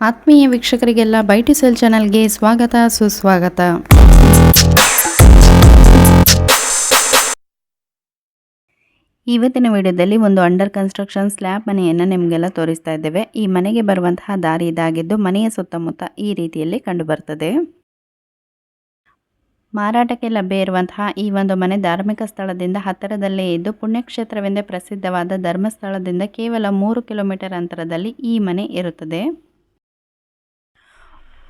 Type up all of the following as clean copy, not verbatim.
ಆತ್ಮೀಯ ವೀಕ್ಷಕರಿಗೆಲ್ಲ ಬೈಟಿ ಸೆಲ್ ಚಾನಲ್ಗೆ ಸ್ವಾಗತ ಸುಸ್ವಾಗತ. ಇವತ್ತಿನ ವಿಡಿಯೋದಲ್ಲಿ ಒಂದು ಅಂಡರ್ ಕನ್ಸ್ಟ್ರಕ್ಷನ್ ಸ್ಲ್ಯಾಬ್ ಮನೆಯನ್ನು ನಿಮಗೆಲ್ಲ ತೋರಿಸ್ತಾ ಇದ್ದೇವೆ. ಈ ಮನೆಗೆ ಬರುವಂತಹ ದಾರಿ ಇದಾಗಿದ್ದು ಮನೆಯ ಸುತ್ತಮುತ್ತ ಈ ರೀತಿಯಲ್ಲಿ ಕಂಡು ಬರ್ತದೆ. ಮಾರಾಟಕ್ಕೆ ಲಭ್ಯ ಇರುವಂತಹ ಈ ಒಂದು ಮನೆ ಧಾರ್ಮಿಕ ಸ್ಥಳದಿಂದ ಹತ್ತಿರದಲ್ಲೇ ಇದ್ದು ಪುಣ್ಯಕ್ಷೇತ್ರವೆಂದೇ ಪ್ರಸಿದ್ಧವಾದ ಧರ್ಮಸ್ಥಳದಿಂದ ಕೇವಲ 3 ಕಿಲೋಮೀಟರ್ ಅಂತರದಲ್ಲಿ ಈ ಮನೆ ಇರುತ್ತದೆ.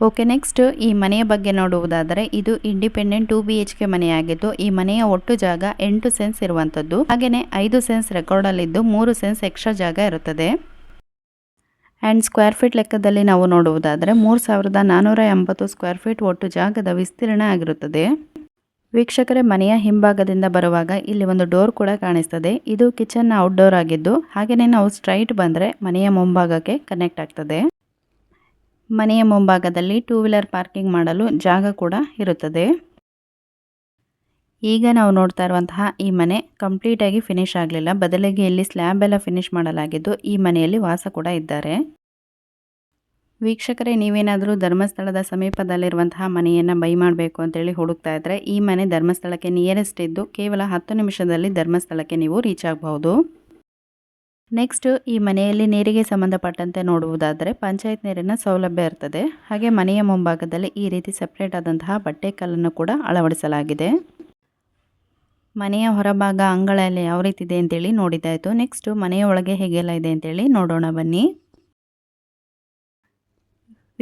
ಓಕೆ, ನೆಕ್ಸ್ಟ್ ಈ ಮನೆಯ ಬಗ್ಗೆ ನೋಡುವುದಾದರೆ ಇದು ಇಂಡಿಪೆಂಡೆಂಟ್ 2 BHK ಮನೆಯಾಗಿದ್ದು ಈ ಮನೆಯ ಒಟ್ಟು ಜಾಗ 8 ಸೆನ್ಸ್ ಇರುವಂಥದ್ದು. ಹಾಗೆಯೇ 5 ಸೆನ್ಸ್ ರೆಕಾರ್ಡಲ್ಲಿದ್ದು 3 ಸೆನ್ಸ್ ಎಕ್ಸ್ಟ್ರಾ ಜಾಗ ಇರುತ್ತದೆ. ಆ್ಯಂಡ್ ಸ್ಕ್ವೇರ್ ಫೀಟ್ ಲೆಕ್ಕದಲ್ಲಿ ನಾವು ನೋಡುವುದಾದರೆ 3480 ಸ್ಕ್ವೇರ್ ಫೀಟ್ ಒಟ್ಟು ಜಾಗದ ವಿಸ್ತೀರ್ಣ ಆಗಿರುತ್ತದೆ. ವೀಕ್ಷಕರೇ, ಮನೆಯ ಹಿಂಭಾಗದಿಂದ ಬರುವಾಗ ಇಲ್ಲಿ ಒಂದು ಡೋರ್ ಕೂಡ ಕಾಣಿಸ್ತದೆ. ಇದು ಕಿಚನ್ನ ಔಟ್ಡೋರ್ ಆಗಿದ್ದು ಹಾಗೆಯೇ ನಾವು ಸ್ಟ್ರೈಟ್ ಬಂದರೆ ಮನೆಯ ಮುಂಭಾಗಕ್ಕೆ ಕನೆಕ್ಟ್ ಆಗ್ತದೆ. ಮನೆಯ ಮುಂಭಾಗದಲ್ಲಿ 2 ವೀಲರ್ ಪಾರ್ಕಿಂಗ್ ಮಾಡಲು ಜಾಗ ಕೂಡ ಇರುತ್ತದೆ. ಈಗ ನಾವು ನೋಡ್ತಾ ಇರುವಂತಹ ಈ ಮನೆ ಕಂಪ್ಲೀಟ್ ಆಗಿ ಫಿನಿಶ್ ಆಗಲಿಲ್ಲ, ಬದಲಿಗೆ ಇಲ್ಲಿ ಸ್ಲ್ಯಾಬ್ ಎಲ್ಲ ಫಿನಿಶ್ ಮಾಡಲಾಗಿದ್ದು ಈ ಮನೆಯಲ್ಲಿ ವಾಸ ಕೂಡ ಇದ್ದಾರೆ. ವೀಕ್ಷಕರೇ, ನೀವೇನಾದರೂ ಧರ್ಮಸ್ಥಳದ ಸಮೀಪದಲ್ಲಿರುವಂತಹ ಮನೆಯನ್ನು ಬೈ ಮಾಡಬೇಕು ಅಂತೇಳಿ ಹುಡುಕ್ತಾ ಇದ್ದರೆ ಈ ಮನೆ ಧರ್ಮಸ್ಥಳಕ್ಕೆ ನಿಯರೆಸ್ಟ್ ಇದ್ದು ಕೇವಲ 10 ನಿಮಿಷದಲ್ಲಿ ಧರ್ಮಸ್ಥಳಕ್ಕೆ ನೀವು ರೀಚ್ ಆಗಬಹುದು. ನೆಕ್ಸ್ಟ್ ಈ ಮನೆಯಲ್ಲಿ ನೀರಿಗೆ ಸಂಬಂಧಪಟ್ಟಂತೆ ನೋಡುವುದಾದರೆ ಪಂಚಾಯತ್ ನೀರಿನ ಸೌಲಭ್ಯ ಇರ್ತದೆ. ಹಾಗೆ ಮನೆಯ ಮುಂಭಾಗದಲ್ಲಿ ಈ ರೀತಿ ಸೆಪರೇಟ್ ಆದಂತಹ ಬಟ್ಟೆ ಕಲ್ಲನ್ನು ಕೂಡ ಅಳವಡಿಸಲಾಗಿದೆ. ಮನೆಯ ಹೊರಭಾಗ ಅಂಗಳ ಎಲ್ಲ ಯಾವ ರೀತಿ ಇದೆ ಅಂತೇಳಿ ನೋಡಿದ್ದಾಯಿತು. ನೆಕ್ಸ್ಟ್ ಮನೆಯ ಒಳಗೆ ಹೇಗೆಲ್ಲ ಇದೆ ಅಂತೇಳಿ ನೋಡೋಣ ಬನ್ನಿ.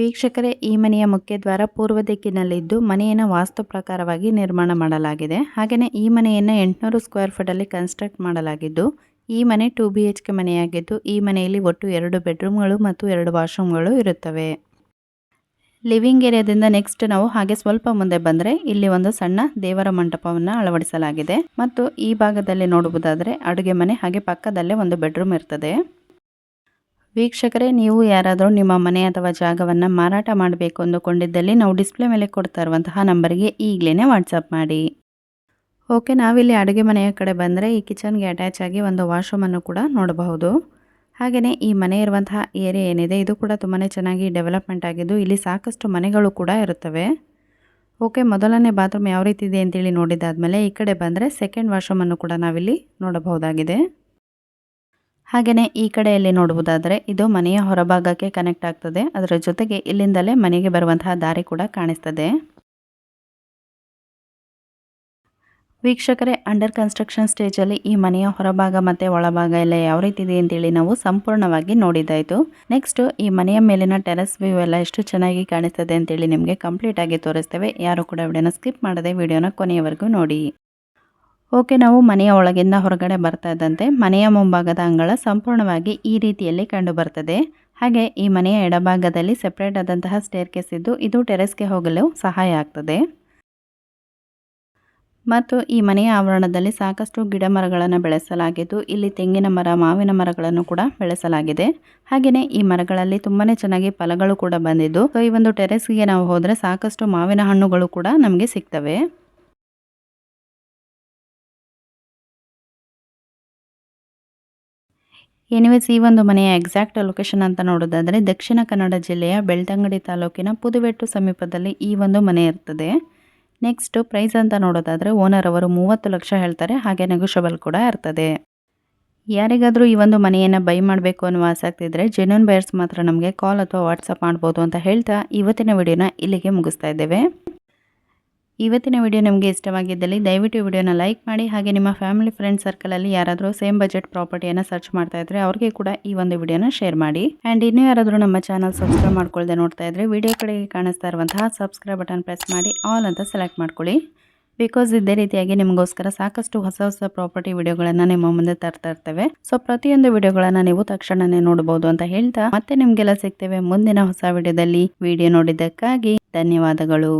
ವೀಕ್ಷಕರೇ, ಈ ಮನೆಯ ಮುಖ್ಯದ್ವಾರ ಪೂರ್ವ ದಿಕ್ಕಿನಲ್ಲಿದ್ದು ಮನೆಯನ್ನು ವಾಸ್ತು ಪ್ರಕಾರವಾಗಿ ನಿರ್ಮಾಣ ಮಾಡಲಾಗಿದೆ. ಹಾಗೆಯೇ ಈ ಮನೆಯನ್ನು 800 ಸ್ಕ್ವೇರ್ ಫೀಟಲ್ಲಿ ಕನ್ಸ್ಟ್ರಕ್ಟ್ ಮಾಡಲಾಗಿದ್ದು ಈ ಮನೆ 2 BHK ಮನೆಯಾಗಿದ್ದು ಈ ಮನೆಯಲ್ಲಿ ಒಟ್ಟು 2 ಬೆಡ್ರೂಮ್ಗಳು ಮತ್ತು 2 ವಾಶ್ರೂಮ್ಗಳು ಇರುತ್ತವೆ. ಲಿವಿಂಗ್ ಏರಿಯಾದಿಂದ ನೆಕ್ಸ್ಟ್ ನಾವು ಹಾಗೆ ಸ್ವಲ್ಪ ಮುಂದೆ ಬಂದರೆ ಇಲ್ಲಿ ಒಂದು ಸಣ್ಣ ದೇವರ ಮಂಟಪವನ್ನು ಅಳವಡಿಸಲಾಗಿದೆ ಮತ್ತು ಈ ಭಾಗದಲ್ಲಿ ನೋಡುವುದಾದರೆ ಅಡುಗೆ ಮನೆ ಹಾಗೆ ಪಕ್ಕದಲ್ಲೇ ಒಂದು ಬೆಡ್ರೂಮ್ ಇರ್ತದೆ. ವೀಕ್ಷಕರೇ, ನೀವು ಯಾರಾದರೂ ನಿಮ್ಮ ಮನೆ ಅಥವಾ ಜಾಗವನ್ನು ಮಾರಾಟ ಮಾಡಬೇಕು ಅಂದುಕೊಂಡಿದ್ದಲ್ಲಿ ನಾವು ಡಿಸ್ಪ್ಲೇ ಮೇಲೆ ಕೊಡ್ತಾ ಇರುವಂತಹ ನಂಬರಿಗೆ ಈಗಲೇ ವಾಟ್ಸಪ್ ಮಾಡಿ. ಓಕೆ, ನಾವಿಲ್ಲಿ ಅಡುಗೆ ಮನೆಯ ಕಡೆ ಬಂದರೆ ಈ ಕಿಚನ್ಗೆ ಅಟ್ಯಾಚ್ ಆಗಿ ಒಂದು ವಾಶ್ರೂಮನ್ನು ಕೂಡ ನೋಡಬಹುದು. ಹಾಗೆಯೇ ಈ ಮನೆ ಇರುವಂತಹ ಏರಿಯಾ ಏನಿದೆ ಇದು ಕೂಡ ತುಂಬಾ ಚೆನ್ನಾಗಿ ಡೆವಲಪ್ಮೆಂಟ್ ಆಗಿದ್ದು ಇಲ್ಲಿ ಸಾಕಷ್ಟು ಮನೆಗಳು ಕೂಡ ಇರುತ್ತವೆ. ಓಕೆ, ಮೊದಲನೇ ಬಾತ್ರೂಮ್ ಯಾವ ರೀತಿ ಇದೆ ಅಂತೇಳಿ ನೋಡಿದಾದ್ಮೇಲೆ ಈ ಕಡೆ ಬಂದರೆ ಸೆಕೆಂಡ್ ವಾಶ್ರೂಮನ್ನು ಕೂಡ ನಾವಿಲ್ಲಿ ನೋಡಬಹುದಾಗಿದೆ. ಹಾಗೆಯೇ ಈ ಕಡೆಯಲ್ಲಿ ನೋಡುವುದಾದರೆ ಇದು ಮನೆಯ ಹೊರಭಾಗಕ್ಕೆ ಕನೆಕ್ಟ್ ಆಗ್ತದೆ. ಅದರ ಜೊತೆಗೆ ಇಲ್ಲಿಂದಲೇ ಮನೆಗೆ ಬರುವಂತಹ ದಾರಿ ಕೂಡ ಕಾಣಿಸ್ತದೆ. ವೀಕ್ಷಕರೇ, ಅಂಡರ್ ಕನ್ಸ್ಟ್ರಕ್ಷನ್ ಸ್ಟೇಜಲ್ಲಿ ಈ ಮನೆಯ ಹೊರಭಾಗ ಮತ್ತು ಒಳಭಾಗ ಎಲ್ಲ ಯಾವ ರೀತಿ ಇದೆ ಅಂತೇಳಿ ನಾವು ಸಂಪೂರ್ಣವಾಗಿ ನೋಡಿದ್ದಾಯಿತು. ನೆಕ್ಸ್ಟ್ ಈ ಮನೆಯ ಮೇಲಿನ ಟೆರೆಸ್ ವ್ಯೂ ಎಲ್ಲ ಎಷ್ಟು ಚೆನ್ನಾಗಿ ಕಾಣಿಸ್ತದೆ ಅಂತೇಳಿ ನಿಮಗೆ ಕಂಪ್ಲೀಟ್ ಆಗಿ ತೋರಿಸ್ತೇವೆ. ಯಾರು ಕೂಡ ವಿಡಿಯೋನ ಸ್ಕಿಪ್ ಮಾಡದೆ ವಿಡಿಯೋನ ಕೊನೆಯವರೆಗೂ ನೋಡಿ. ಓಕೆ, ನಾವು ಮನೆಯ ಒಳಗಿಂದ ಹೊರಗಡೆ ಬರ್ತಾ ಇದ್ದಂತೆ ಮನೆಯ ಮುಂಭಾಗದ ಅಂಗಳ ಸಂಪೂರ್ಣವಾಗಿ ಈ ರೀತಿಯಲ್ಲಿ ಕಂಡು ಬರ್ತದೆ. ಹಾಗೆ ಈ ಮನೆಯ ಎಡಭಾಗದಲ್ಲಿ ಸೆಪರೇಟ್ ಆದಂತಹ ಸ್ಟೇರ್ ಕೇಸ್ ಇದ್ದು ಇದು ಟೆರೆಸ್ಗೆ ಹೋಗಲು ಸಹಾಯ ಆಗ್ತದೆ. ಮತ್ತು ಈ ಮನೆಯ ಆವರಣದಲ್ಲಿ ಸಾಕಷ್ಟು ಗಿಡ ಮರಗಳನ್ನು ಬೆಳೆಸಲಾಗಿದ್ದು ಇಲ್ಲಿ ತೆಂಗಿನ ಮರ, ಮಾವಿನ ಮರಗಳನ್ನು ಕೂಡ ಬೆಳೆಸಲಾಗಿದೆ. ಹಾಗೆಯೇ ಈ ಮರಗಳಲ್ಲಿ ತುಂಬಾ ಚೆನ್ನಾಗಿ ಫಲಗಳು ಕೂಡ ಬಂದಿದ್ದು ಈ ಒಂದು ಟೆರೆಸ್ಗೆ ನಾವು ಹೋದರೆ ಸಾಕಷ್ಟು ಮಾವಿನ ಹಣ್ಣುಗಳು ಕೂಡ ನಮಗೆ ಸಿಗ್ತವೆ. ಎನಿವೇಸ್, ಈ ಒಂದು ಮನೆಯ ಎಕ್ಸಾಕ್ಟ್ ಲೊಕೇಶನ್ ಅಂತ ನೋಡೋದಾದರೆ ದಕ್ಷಿಣ ಕನ್ನಡ ಜಿಲ್ಲೆಯ ಬೆಳ್ತಂಗಡಿ ತಾಲೂಕಿನ ಪುದುವೆಟ್ಟು ಸಮೀಪದಲ್ಲಿ ಈ ಒಂದು ಮನೆ ಇರ್ತದೆ. ನೆಕ್ಸ್ಟ್ ಪ್ರೈಸ್ ಅಂತ ನೋಡೋದಾದರೆ ಓನರ್ ಅವರು 30 ಲಕ್ಷ ಹೇಳ್ತಾರೆ. ಹಾಗೆ ನೆಗೋಷಿಯಬಲ್ ಕೂಡ ಇರ್ತದೆ. ಯಾರಿಗಾದರೂ ಈ ಒಂದು ಮನೆಯನ್ನು ಬೈ ಮಾಡಬೇಕು ಅನ್ನೋ ಆಸಕ್ತಿ ಇದ್ದರೆ ಜೆನ್ಯೂನ್ ಬಯರ್ಸ್ ಮಾತ್ರ ನಮಗೆ ಕಾಲ್ ಅಥವಾ ವಾಟ್ಸಪ್ ಮಾಡ್ಬೋದು ಅಂತ ಹೇಳ್ತಾ ಇವತ್ತಿನ ವಿಡಿಯೋನ ಇಲ್ಲಿಗೆ ಮುಗಿಸ್ತಾ ಇದ್ದೇವೆ. ಇವತ್ತಿನ ವಿಡಿಯೋ ನಿಮಗೆ ಇಷ್ಟವಾಗಿದ್ದಲ್ಲಿ ದಯವಿಟ್ಟು ವಿಡಿಯೋನ ಲೈಕ್ ಮಾಡಿ. ಹಾಗೆ ನಿಮ್ಮ ಫ್ಯಾಮಿಲಿ ಫ್ರೆಂಡ್ ಸರ್ಕಲಲ್ಲಿ ಯಾರಾದರೂ ಸೇಮ್ ಬಜೆಟ್ ಪ್ರಾಪರ್ಟಿಯನ್ನು ಸರ್ಚ್ ಮಾಡ್ತಾ ಇದ್ದರೆ ಅವ್ರಿಗೆ ಕೂಡ ಈ ಒಂದು ವಿಡಿಯೋನ ಶೇರ್ ಮಾಡಿ. ಆ್ಯಂಡ್ ಇನ್ನೂ ಯಾರಾದರೂ ನಮ್ಮ ಚಾನಲ್ ಸಬ್ಸ್ಕ್ರೈಬ್ ಮಾಡ್ಕೊಳ್ಳದೆ ನೋಡ್ತಾ ಇದ್ದರೆ ವಿಡಿಯೋ ಕಡೆಗೆ ಕಾಣಿಸ್ತಾ ಇರುವಂತಹ ಸಬ್ಸ್ಕ್ರೈಬ್ ಬಟನ್ ಪ್ರೆಸ್ ಮಾಡಿ ಆಲ್ ಅಂತ ಸೆಲೆಕ್ಟ್ ಮಾಡ್ಕೊಳ್ಳಿ. ಬಿಕಾಸ್ ಇದೇ ರೀತಿಯಾಗಿ ನಿಮಗೋಸ್ಕರ ಸಾಕಷ್ಟು ಹೊಸ ಪ್ರಾಪರ್ಟಿ ವಿಡಿಯೋಗಳನ್ನು ನಿಮ್ಮ ಮುಂದೆ ತರ್ತಾ ಇರ್ತೇವೆ. ಸೊ ಪ್ರತಿಯೊಂದು ವಿಡಿಯೋಗಳನ್ನು ನೀವು ತಕ್ಷಣವೇ ನೋಡಬಹುದು ಅಂತ ಹೇಳ್ತಾ ಮತ್ತೆ ನಿಮಗೆಲ್ಲ ಸಿಗ್ತೇವೆ ಮುಂದಿನ ಹೊಸ ವಿಡಿಯೋದಲ್ಲಿ. ವಿಡಿಯೋ ನೋಡಿದ್ದಕ್ಕಾಗಿ ಧನ್ಯವಾದಗಳು.